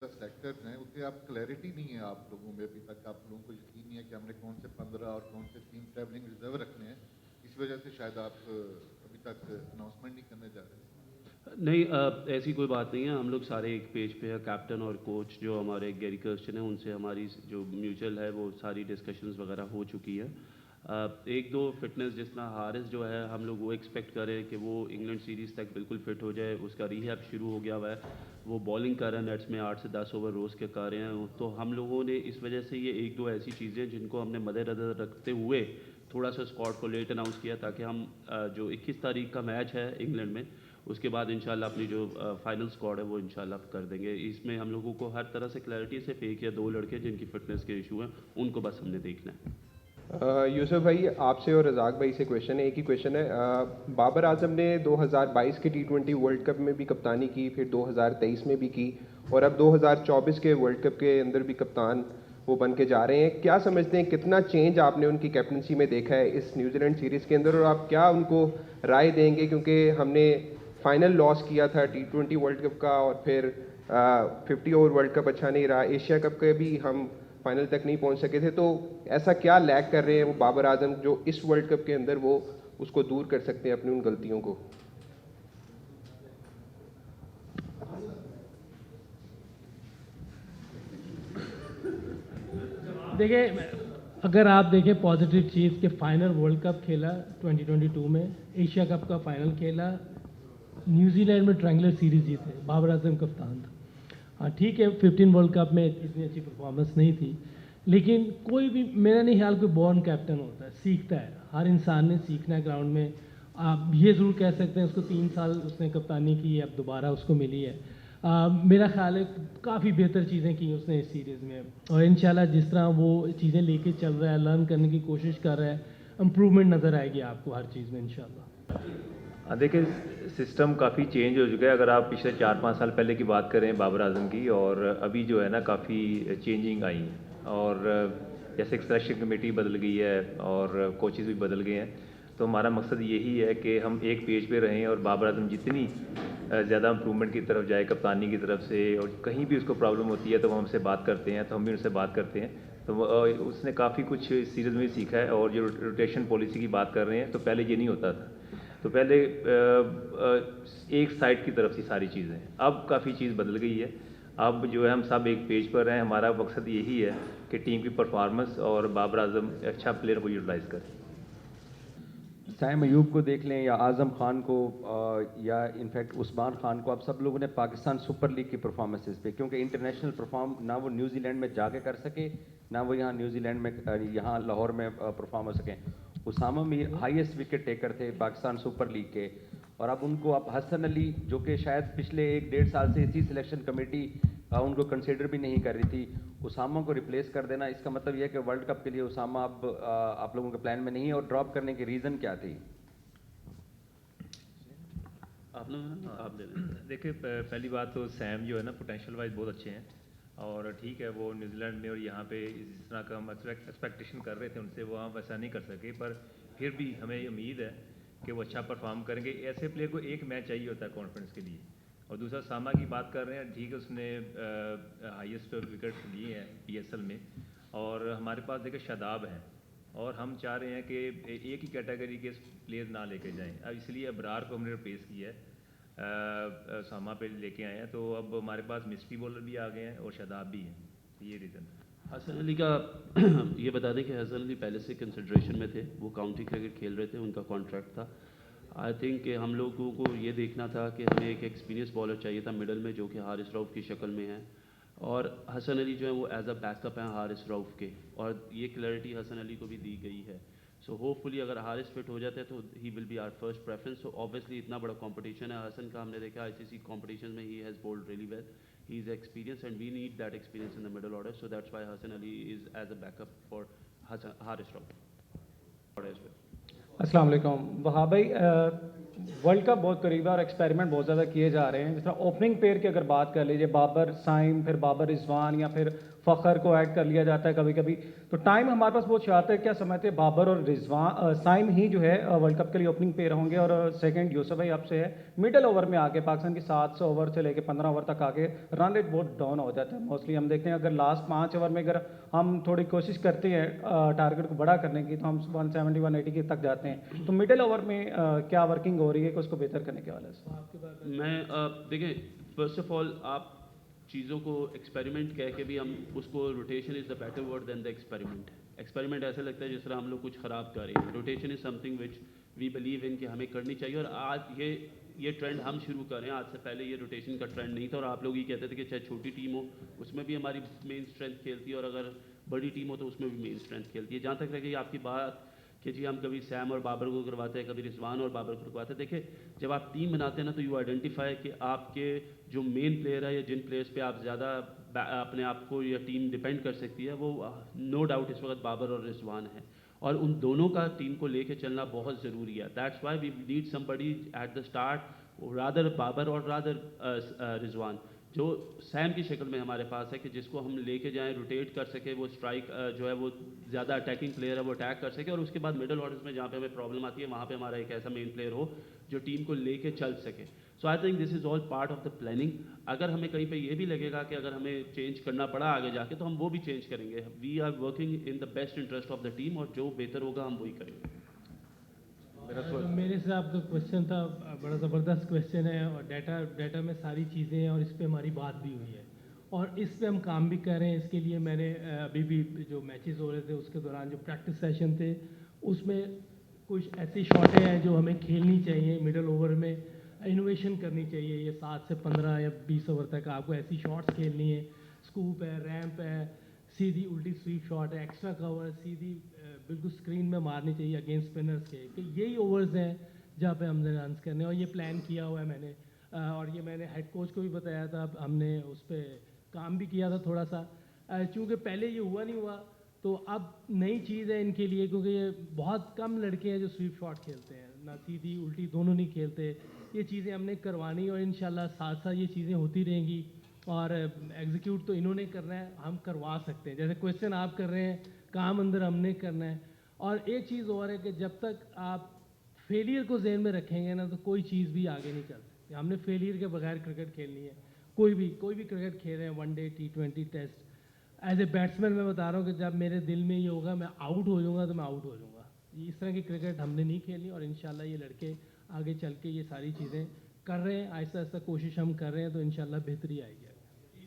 Sectors हैं उससे आप क्लैरिटी नहीं है आप लोगों में अभी तक, आप लोगों को यकीन नहीं है कि हमने कौन से 15 और कौन से 3 ट्रैवलिंग रिजर्व रखने हैं, इस वजह से शायद आप अभी तक अनाउंसमेंट नहीं करने जा रहे। नहीं, ऐसी कोई बात नहीं है। हम लोग सारे एक पेज पे है। कैप्टन और कोच जो हमारे गैरी कर्स्टन है, उनसे हमारी जो म्यूचुअल है वो सारी डिस्कशंस वगैरह हो चुकी है। एक दो फिटनेस जितना हारिस जो है, हम लोग वो एक्सपेक्ट कर रहे हैं कि वो इंग्लैंड सीरीज़ तक बिल्कुल फिट हो जाए। उसका रिहैब शुरू हो गया हुआ है, वो बॉलिंग कर रहे हैं, नेट्स में 8 से 10 ओवर रोज़ के कर रहे हैं। तो हम लोगों ने इस वजह से ये एक दो ऐसी चीज़ें जिनको हमने मद्देनज़र रखते हुए थोड़ा सा स्क्वाड को लेट अनाउंस किया, ताकि हम जो 21 तारीख का मैच है इंग्लैंड में, उसके बाद इंशाल्लाह अपनी जो फाइनल स्क्वाड है वो इंशाल्लाह कर देंगे। इसमें हम लोगों को हर तरह से क्लैरिटी, सिर्फ एक या दो लड़के जिनकी फ़िटनेस के इशू हैं उनको बस हमने देखना है। यूसुफ भाई, आपसे और रज़ाक भाई से क्वेश्चन है, एक ही क्वेश्चन है। बाबर आजम ने 2022 के T20 वर्ल्ड कप में भी कप्तानी की, फिर 2023 में भी की, और अब 2024 के वर्ल्ड कप के अंदर भी कप्तान वो बन के जा रहे हैं। क्या समझते हैं कितना चेंज आपने उनकी कैप्टनसी में देखा है इस न्यूजीलैंड सीरीज़ के अंदर, और आप क्या उनको राय देंगे? क्योंकि हमने फाइनल लॉस किया था T20 वर्ल्ड कप का, और फिर 50 ओवर वर्ल्ड कप अच्छा नहीं रहा, एशिया कप के भी हम फाइनल तक नहीं पहुंच सके थे। तो ऐसा क्या लैग कर रहे हैं वो बाबर आजम जो इस वर्ल्ड कप के अंदर वो उसको दूर कर सकते हैं अपनी उन गलतियों को? देखिए, अगर आप देखें पॉजिटिव चीज़ के फाइनल वर्ल्ड कप खेला 2022 में, एशिया कप का फाइनल खेला, न्यूजीलैंड में ट्रायंगुलर सीरीज जीते, बाबर आजम कप्तान था। हाँ ठीक है, 15 वर्ल्ड कप में इतनी अच्छी परफॉर्मेंस नहीं थी, लेकिन कोई भी, मेरा नहीं ख्याल कोई बॉर्न कैप्टन होता है, सीखता है। हर इंसान ने सीखना है ग्राउंड में। आप ये ज़रूर कह सकते हैं उसको 3 साल उसने कप्तानी की, अब दोबारा उसको मिली है। मेरा ख्याल है काफ़ी बेहतर चीज़ें की उसने इस सीरीज़ में, और इंशाल्लाह जिस तरह वो चीज़ें लेके चल रहा है, लर्न करने की कोशिश कर रहा है, इम्प्रूवमेंट नज़र आएगी आपको हर चीज़ में इंशाल्लाह। देखिए, सिस्टम काफ़ी चेंज हो चुका है। अगर आप पिछले 4-5 साल पहले की बात करें बाबर आजम की, और अभी जो है ना काफ़ी चेंजिंग आई है, और जैसे एक सिलेक्शन कमेटी बदल गई है और कोचेज़ भी बदल गए हैं। तो हमारा मकसद यही है कि हम एक पेज पे रहें, और बाबर आजम जितनी ज़्यादा इम्प्रूवमेंट की तरफ जाए कप्तानी की तरफ से, और कहीं भी उसको प्रॉब्लम होती है तो वो हमसे बात करते हैं, तो हम भी उनसे बात करते हैं। तो उसने काफ़ी कुछ इस सीरीज़ में सीखा है। और जो रोटेशन पॉलिसी की बात कर रहे हैं, तो पहले ये नहीं होता था। तो पहले एक साइड की तरफ थी सारी चीज़ें, अब काफ़ी चीज़ बदल गई है। अब जो है हम सब एक पेज पर हैं। हमारा मकसद यही है कि टीम की परफॉर्मेंस और बाबर आजम अच्छा प्लेयर को यूटिलाइज़ करें। सैम अयूब को देख लें या आज़म खान को, या इनफैक्ट उस्मान खान को, आप सब लोगों ने पाकिस्तान सुपर लीग की परफॉर्मेंसेस पे, क्योंकि इंटरनेशनल परफॉर्म ना वो न्यूजीलैंड में जाके कर सके, ना वो यहाँ न्यूजीलैंड में यहाँ लाहौर में परफॉर्म हो सकें। Usama Mir highest wicket taker थे पाकिस्तान सुपर लीग के, और अब उनको अब हसन अली, जो कि शायद पिछले 1-1.5 साल से इसी सिलेक्शन कमेटी उनको कंसिडर भी नहीं कर रही थी, उसामा को रिप्लेस कर देना, इसका मतलब यह है कि वर्ल्ड कप के लिए उसामा अब आप लोगों के प्लान में नहीं है। और ड्रॉप करने की रीज़न क्या थी? आप लोग आप दे दें। देखिए, पहली बात तो सैम जो है ना पोटेंशियल वाइज बहुत अच्छे हैं, और ठीक है वो न्यूजीलैंड में और यहाँ पे जिस तरह का हम एक्सपेक्टेशन कर रहे थे उनसे, वो हम वैसा नहीं कर सके, पर फिर भी हमें उम्मीद है कि वो अच्छा परफॉर्म करेंगे। ऐसे प्लेयर को एक मैच चाहिए होता है कॉन्फिडेंस के लिए। और दूसरा, सामा की बात कर रहे हैं, ठीक है उसने हाईएस्ट विकेट लिए हैं PSL में, और हमारे पास देखिए शादाब हैं, और हम चाह रहे हैं कि एक ही कैटेगरी के प्लेयर ना लेके जाएं। अब इसलिए अबरार को हमने रिप्लेस किया है, सामा पे लेके आए हैं। तो अब हमारे पास मिस्ट्री बॉलर भी आ गए हैं और शादाब भी हैं, ये रीज़न है। हसन अली का ये बता दें कि हसन अली पहले से कंसिड्रेशन में थे, वो काउंटी क्रिकेट खेल रहे थे, उनका कॉन्ट्रैक्ट था। आई थिंक कि हम लोगों को ये देखना था कि हमें एक एक्सपीरियंस बॉलर चाहिए था मिडल में, जो कि हारिस रऊफ़ की शक्ल में है, और हसन अली जो है वो एज अ बैकअप हैं हारिस रऊफ़ के, और ये क्लैरिटी हसन अली को भी दी गई है। सो होपफुली अगर हारिस फिट हो जाते हैं तो he will be our first preference. So obviously इतना बड़ा कंपटीशन है, हसन का हमने देखा ICC कंपटीशन में he has bowled really well, he is experienced and we need that experience in the middle order, so that's why Hassan Ali is as a backup for Haris Rauf as well. अस्सलाम वालेकुम वहाब भाई, world cup बहुत करीब है और experiment बहुत ज़्यादा किए जा रहे हैं। जिस तरह ओपनिंग पेयर की अगर बात कर लीजिए, बाबर साइम, फिर बाबर रिजवान या फिर फ़खर को ऐड कर लिया जाता है कभी कभी, तो टाइम हमारे पास बहुत शार्ट है। क्या समझते हैं बाबर और रिजवान साइम ही जो है वर्ल्ड कप के लिए ओपनिंग पेयर होंगे? और सेकंड यूसुफ भाई आपसे है, मिडिल ओवर में आके पाकिस्तान की 700 ओवर से लेकर 15 ओवर तक आके रन रेट बहुत डाउन हो जाता है। मोस्टली हम देखते हैं अगर लास्ट 5 ओवर में अगर हम थोड़ी कोशिश करते हैं टारगेट को बड़ा करने की, तो हम 170 180 के तक जाते हैं। तो मिडिल ओवर में क्या वर्किंग हो रही है कि उसको बेहतर करने के वाले से? मैं देखें, फर्स्ट ऑफ ऑल आप चीज़ों को एक्सपेरिमेंट कह के भी हम उसको, rotation is the better word than the experiment. Experiment ऐसे लगता है जिस तरह हम लोग कुछ ख़राब कर रहे हैं। Rotation is something which we believe in कि हमें करनी चाहिए। और आज ये ट्रेंड हम शुरू कर रहे हैं, आज से पहले ये रोटेशन का ट्रेंड नहीं था। और आप लोग ये कहते थे कि चाहे छोटी टीम हो उसमें भी हमारी मेन स्ट्रेंथ खेलती है, और अगर बड़ी टीम हो तो उसमें भी मेन स्ट्रेंथ खेलती है। जहाँ तक रह गई आपकी बात कि जी हम कभी सैम और बाबर को करवाते हैं, कभी रिजवान और बाबर को करवाते हैं। देखिए, जब आप टीम बनाते हैं ना, तो यू आइडेंटिफाई कि आपके जो मेन प्लेयर है या जिन प्लेयर्स पे आप ज़्यादा अपने आप को या टीम डिपेंड कर सकती है, वो नो डाउट इस वक्त बाबर और रिजवान है। और उन दोनों का टीम को लेके चलना बहुत ज़रूरी है। That's why we need somebody at the start, rather Babar और रादर रिजवान, जो सैम की शक्ल में हमारे पास है, कि जिसको हम लेके जाएं, रोटेट कर सके, वो स्ट्राइक जो है वो ज़्यादा अटैकिंग प्लेयर है, वो अटैक कर सके। और उसके बाद मिडल ऑर्डर्स में जहाँ पे हमें प्रॉब्लम आती है, वहाँ पे हमारा एक ऐसा मेन प्लेयर हो जो टीम को लेके चल सके। So I think this is all part of the planning. अगर हमें कहीं पे ये भी लगेगा कि अगर हमें चेंज करना पड़ा आगे जाके, तो हम वो भी चेंज करेंगे। We are working in the best interest of the team, और जो बेहतर होगा हम वही करेंगे। मेरे हिसाब तो क्वेश्चन था, बड़ा ज़बरदस्त क्वेश्चन है, और डाटा में सारी चीज़ें हैं, और इस पे हमारी बात भी हुई है और इस पे हम काम भी कर रहे हैं। इसके लिए मैंने अभी भी जो मैचेस हो रहे थे उसके दौरान जो प्रैक्टिस सेशन थे, उसमें कुछ ऐसी शॉटें हैं जो हमें खेलनी चाहिए। मिडल ओवर में इनोवेशन करनी चाहिए। ये 7 से 15 या 20 ओवर तक आपको ऐसी शॉट्स खेलनी है। स्कूप है, रैंप है, सीधी उल्टी स्वीप शॉट है, एक्स्ट्रा कवर, सीधी बिल्कुल स्क्रीन में मारनी चाहिए अगेंस्ट स्पिनर्स के। कि यही ओवर्स हैं जहाँ पे हमने रन करने, और ये प्लान किया हुआ है मैंने। और ये मैंने हेड कोच को भी बताया था, हमने उस पर काम भी किया था थोड़ा सा। चूँकि पहले ये हुआ नहीं हुआ, तो अब नई चीज़ है इनके लिए, क्योंकि ये बहुत कम लड़के हैं जो स्वीप शॉट खेलते हैं, ना सीधी उल्टी दोनों नहीं खेलते। ये चीज़ें हमने करवानी, और इंशाल्लाह साथ साथ ये चीज़ें होती रहेंगी। और एग्जीक्यूट तो इन्होंने करना है, हम करवा सकते हैं। जैसे क्वेश्चन आप कर रहे हैं, काम अंदर हमने करना है। और एक चीज़ और है कि जब तक आप फेलियर को जहन में रखेंगे ना, तो कोई चीज़ भी आगे नहीं चल सकती। हमने फेलियर के बगैर क्रिकेट खेलनी है। कोई भी क्रिकेट खेल रहे हैं, one day, T20 test. As a batsman मैं बता रहा हूँ कि जब मेरे दिल में ये होगा मैं आउट हो जाऊँगा, तो मैं आउट हो जाऊँगा। इस तरह की क्रिकेट हमने नहीं खेलनी, और इंशाल्लाह ये लड़के आगे चल के ये सारी चीज़ें कर रहे हैं। आहिस्ता आहिस्ता कोशिश हम कर रहे हैं, तो इंशाल्लाह बेहतरी आएगी।